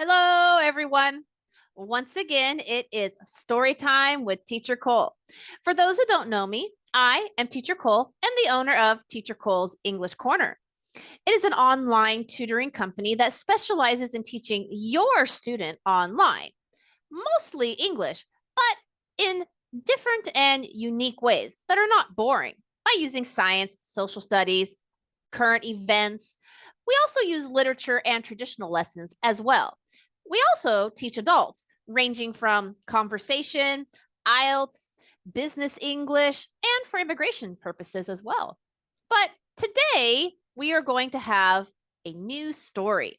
Hello, everyone. Once again, it is story time with Teacher Cole. For those who don't know me, I am Teacher Cole and the owner of Teacher Cole's English Corner. It is an online tutoring company that specializes in teaching your student online, mostly English, but in different and unique ways that are not boring by using science, social studies, current events. We also use literature and traditional lessons as well. We also teach adults, ranging from conversation, IELTS, business English, and for immigration purposes as well. But today, we are going to have a new story.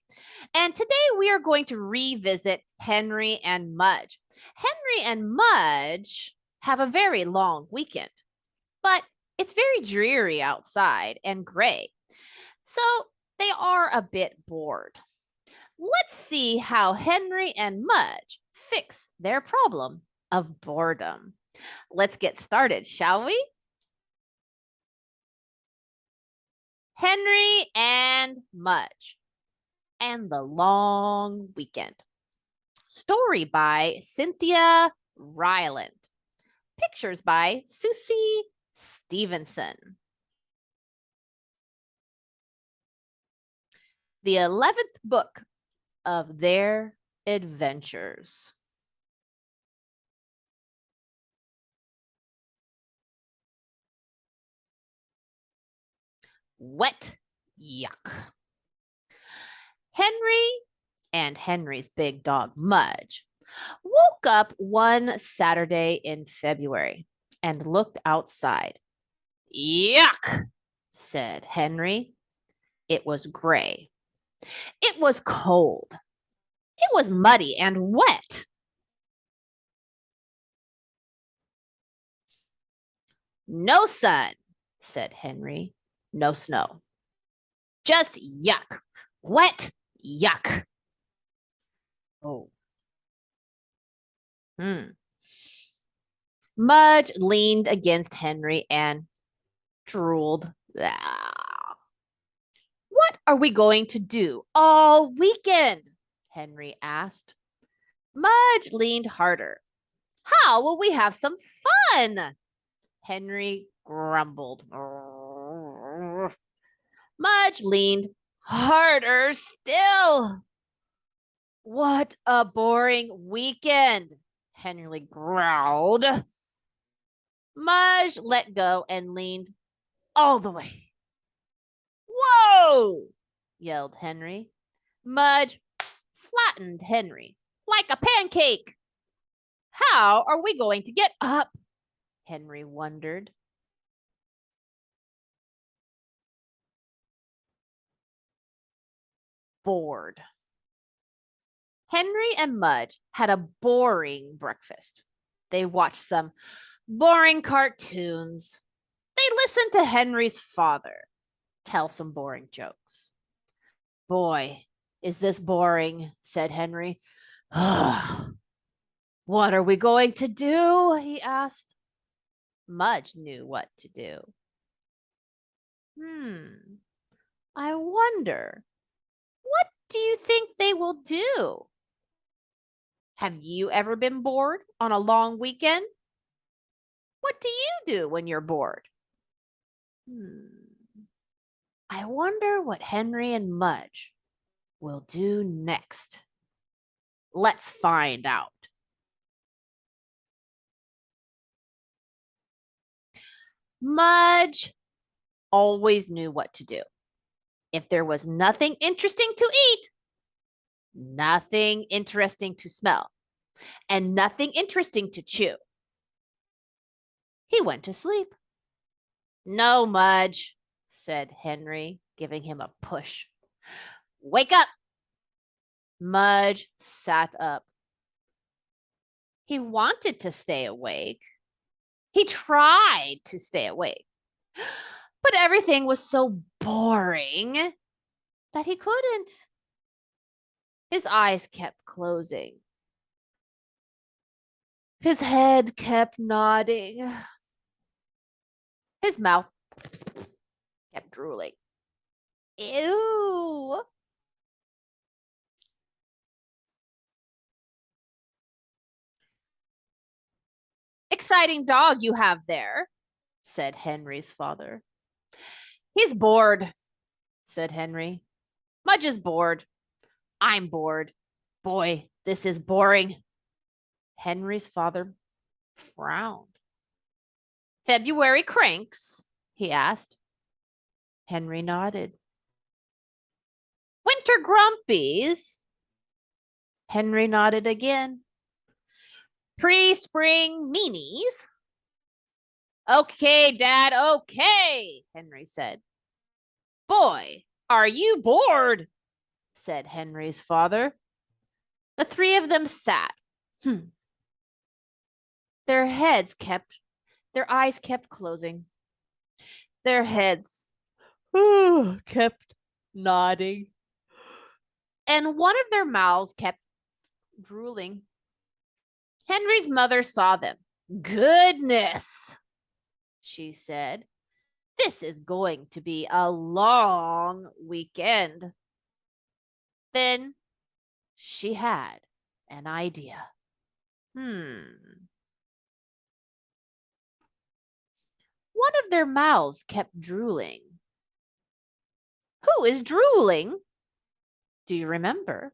And today, we are going to revisit Henry and Mudge. Henry and Mudge have a very long weekend, but it's very dreary outside and gray. So they are a bit bored. Let's see how Henry and Mudge fix their problem of boredom. Let's get started, shall we? Henry and Mudge and the Long Weekend. Story by Cynthia Rylant. Pictures by Sucie Stevenson. The 11th book of their adventures. Wet yuck. Henry and Henry's big dog, Mudge, woke up one Saturday in February and looked outside. Yuck, said Henry. It was gray. It was cold. It was muddy and wet. No sun, said Henry. No snow. Just yuck. Wet yuck. Oh. Mudge leaned against Henry and drooled. Ah. What are we going to do all weekend? Henry asked. Mudge leaned harder. How will we have some fun? Henry grumbled. Mudge leaned harder still. What a boring weekend, Henry growled. Mudge let go and leaned all the way. Whoa! Yelled Henry. Mudge flattened Henry like a pancake. How are we going to get up? Henry wondered. Bored. Henry and Mudge had a boring breakfast. They watched some boring cartoons. They listened to Henry's father tell some boring jokes. Boy, is this boring, said Henry. What are we going to do? He asked. Mudge knew what to do. I wonder, what do you think they will do? Have you ever been bored on a long weekend? What do you do when you're bored? I wonder what Henry and Mudge will do next. Let's find out. Mudge always knew what to do. If there was nothing interesting to eat, nothing interesting to smell, and nothing interesting to chew, he went to sleep. No, Mudge, said Henry, giving him a push. Wake up. Mudge sat up. He wanted to stay awake. He tried to stay awake, but everything was so boring that he couldn't. His eyes kept closing. His head kept nodding. His mouth kept drooling. Ew. exciting dog you have there, said Henry's father. He's bored, said Henry. Mudge is bored. I'm bored. Boy, this is boring. Henry's father frowned. February cranks? He asked. Henry nodded. Winter grumpies? Henry nodded again. Pre-spring meanies? Okay, Dad, okay, Henry said. Boy, are you bored? Said Henry's father. The three of them sat. Their eyes kept closing. Their heads kept nodding. And one of their mouths kept drooling. Henry's mother saw them. Goodness, she said. This is going to be a long weekend. Then she had an idea. One of their mouths kept drooling. Who is drooling? Do you remember?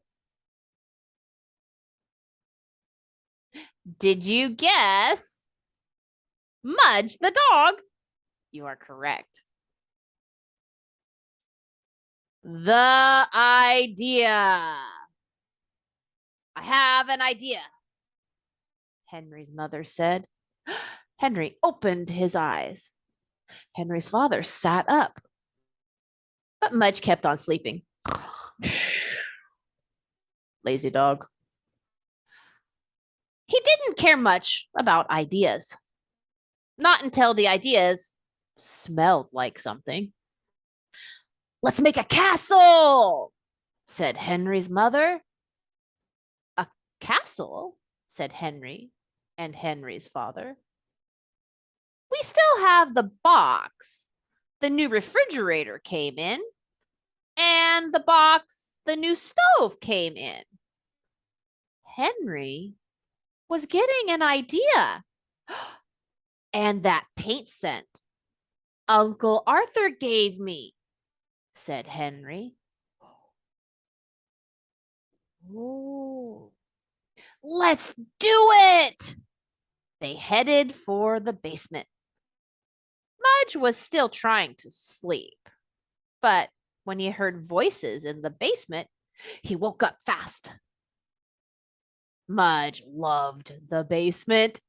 Did you guess? Mudge the dog. You are correct. The idea. I have an idea, Henry's mother said. Henry opened his eyes. Henry's father sat up. But Mudge kept on sleeping. Lazy dog. He didn't care much about ideas. Not until the ideas smelled like something. Let's make a castle, said Henry's mother. A castle, said Henry and Henry's father. We still have the box. The new refrigerator came in, and the box, the new stove came in. Henry was getting an idea. And that paint scent Uncle Arthur gave me, said Henry. Oh, let's do it! They headed for the basement. Mudge was still trying to sleep, but when he heard voices in the basement, he woke up fast. Mudge loved the basement.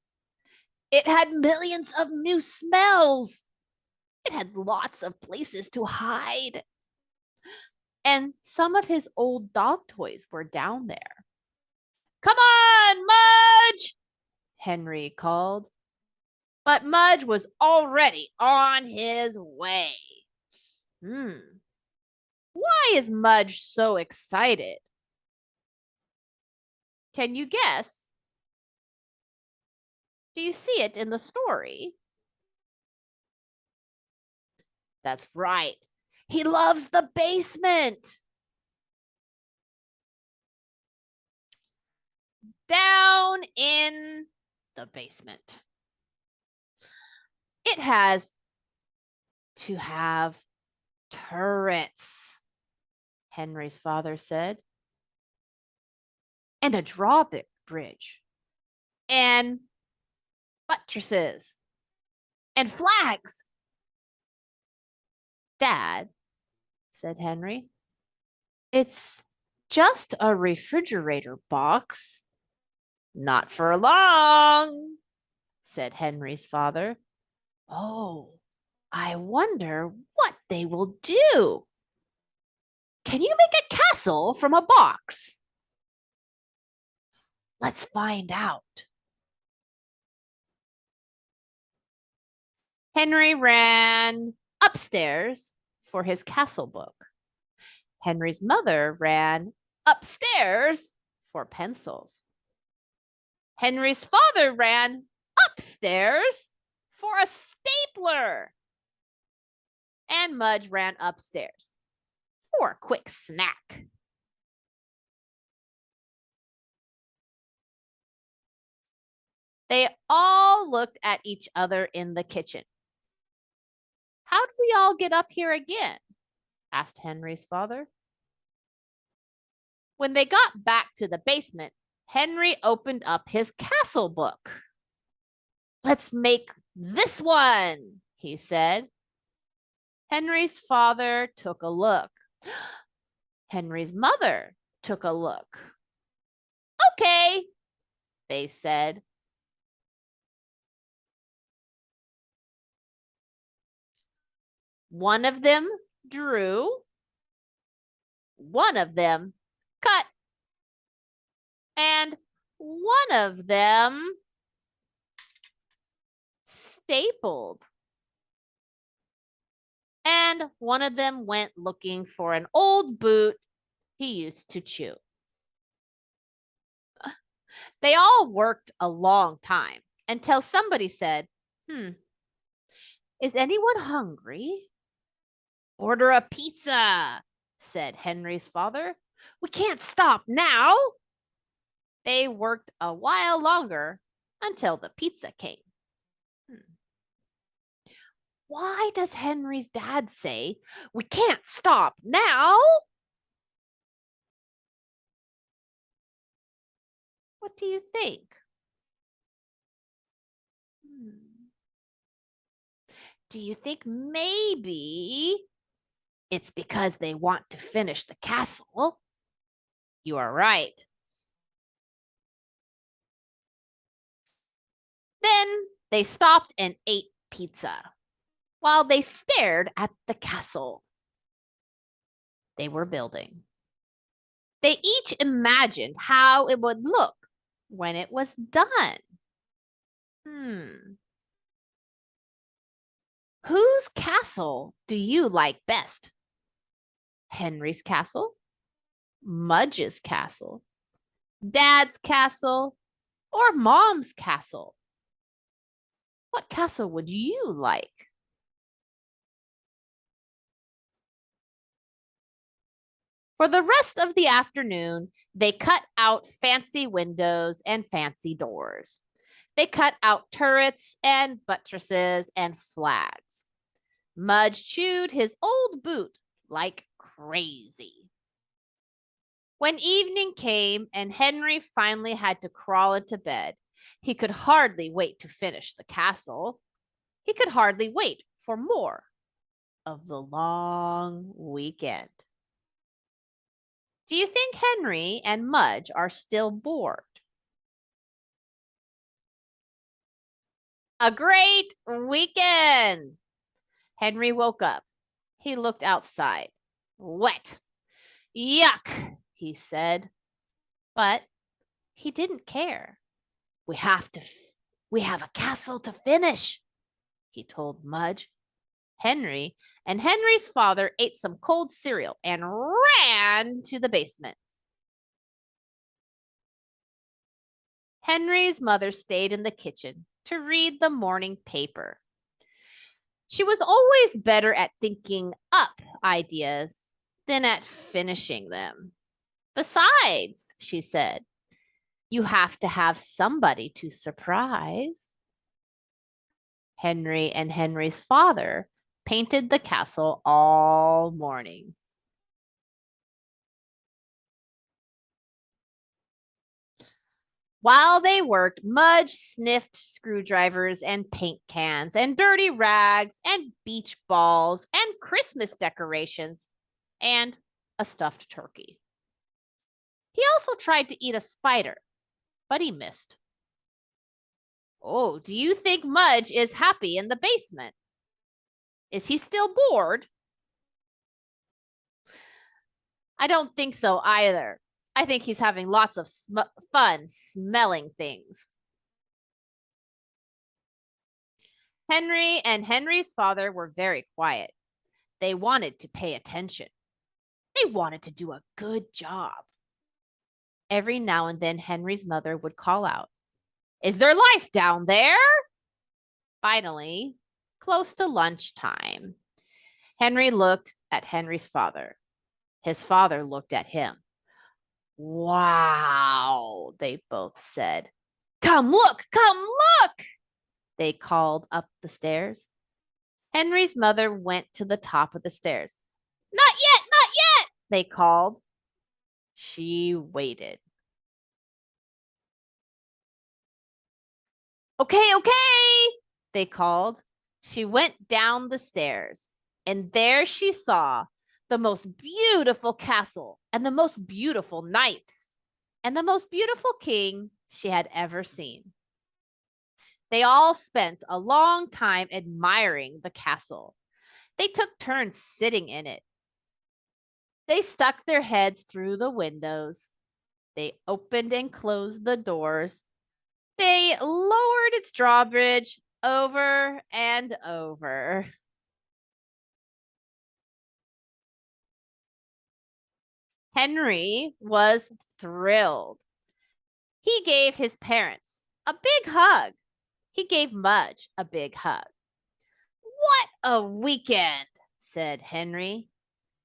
It had millions of new smells. It had lots of places to hide. And some of his old dog toys were down there. Come on, Mudge, Henry called. But Mudge was already on his way. Why is Mudge so excited? Can you guess? Do you see it in the story? That's right. He loves the basement. Down in the basement. It has to have turrets, Henry's father said. And a drawbridge. And buttresses. And flags. Dad, said Henry, it's just a refrigerator box. Not for long, said Henry's father. Oh, I wonder what they will do. Can you make a castle from a box? Let's find out. Henry ran upstairs for his castle book. Henry's mother ran upstairs for pencils. Henry's father ran upstairs for a stapler. And Mudge ran upstairs for a quick snack. They all looked at each other in the kitchen. How'd we all get up here again? Asked Henry's father. When they got back to the basement, Henry opened up his castle book. Let's make this one, he said. Henry's father took a look. Henry's mother took a look. Okay, they said. One of them drew. One of them cut. And one of them stapled. And one of them went looking for an old boot he used to chew. They all worked a long time until somebody said, is anyone hungry? Order a pizza, said Henry's father. We can't stop now. They worked a while longer until the pizza came. Why does Henry's dad say, we can't stop now? What do you think? Do you think maybe it's because they want to finish the castle? You are right. Then they stopped and ate pizza while they stared at the castle they were building. They each imagined how it would look when it was done. Whose castle do you like best? Henry's castle, Mudge's castle, Dad's castle, or Mom's castle? What castle would you like? For the rest of the afternoon, they cut out fancy windows and fancy doors. They cut out turrets and buttresses and flags. Mudge chewed his old boot like crazy. When evening came and Henry finally had to crawl into bed, he could hardly wait to finish the castle. He could hardly wait for more of the long weekend. Do you think Henry and Mudge are still bored? A great weekend! Henry woke up. He looked outside. Wet. Yuck, he said. But he didn't care. We have a castle to finish, he told Mudge. Henry and Henry's father ate some cold cereal and ran to the basement. Henry's mother stayed in the kitchen to read the morning paper. She was always better at thinking up ideas than at finishing them. Besides, she said, you have to have somebody to surprise. Henry and Henry's father painted the castle all morning. While they worked, Mudge sniffed screwdrivers and paint cans and dirty rags and beach balls and Christmas decorations and a stuffed turkey. He also tried to eat a spider, but he missed. Oh, do you think Mudge is happy in the basement? Is he still bored? I don't think so either. I think he's having lots of fun smelling things. Henry and Henry's father were very quiet. They wanted to pay attention. They wanted to do a good job. Every now and then, Henry's mother would call out, "Is there life down there?" Finally, close to lunchtime, Henry looked at Henry's father. His father looked at him. Wow, they both said. Come look, come look, they called up the stairs. Henry's mother went to the top of the stairs. Not yet, they called. She waited. Okay, they called. She went down the stairs, and there she saw the most beautiful castle and the most beautiful knights and the most beautiful king she had ever seen. They all spent a long time admiring the castle. They took turns sitting in it. They stuck their heads through the windows. They opened and closed the doors. They lowered its drawbridge over and over. Henry was thrilled. He gave his parents a big hug. He gave Mudge a big hug. What a weekend, said Henry.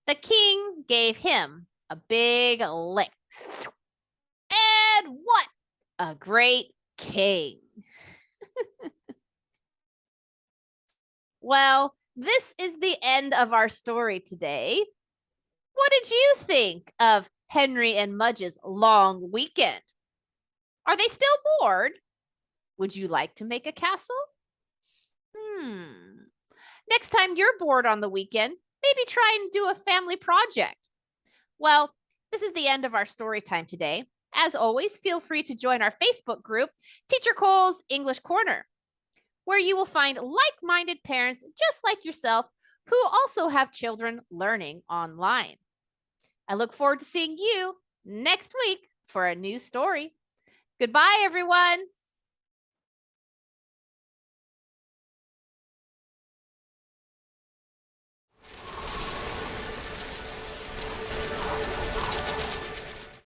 The king gave him a big lick. And what a great king. Well, this is the end of our story today. What did you think of Henry and Mudge's long weekend? Are they still bored? Would you like to make a castle? Next time you're bored on the weekend, maybe try and do a family project. Well, this is the end of our story time today. As always, feel free to join our Facebook group, Teacher Cole's English Corner, where you will find like-minded parents just like yourself who also have children learning online. I look forward to seeing you next week for a new story. Goodbye, everyone.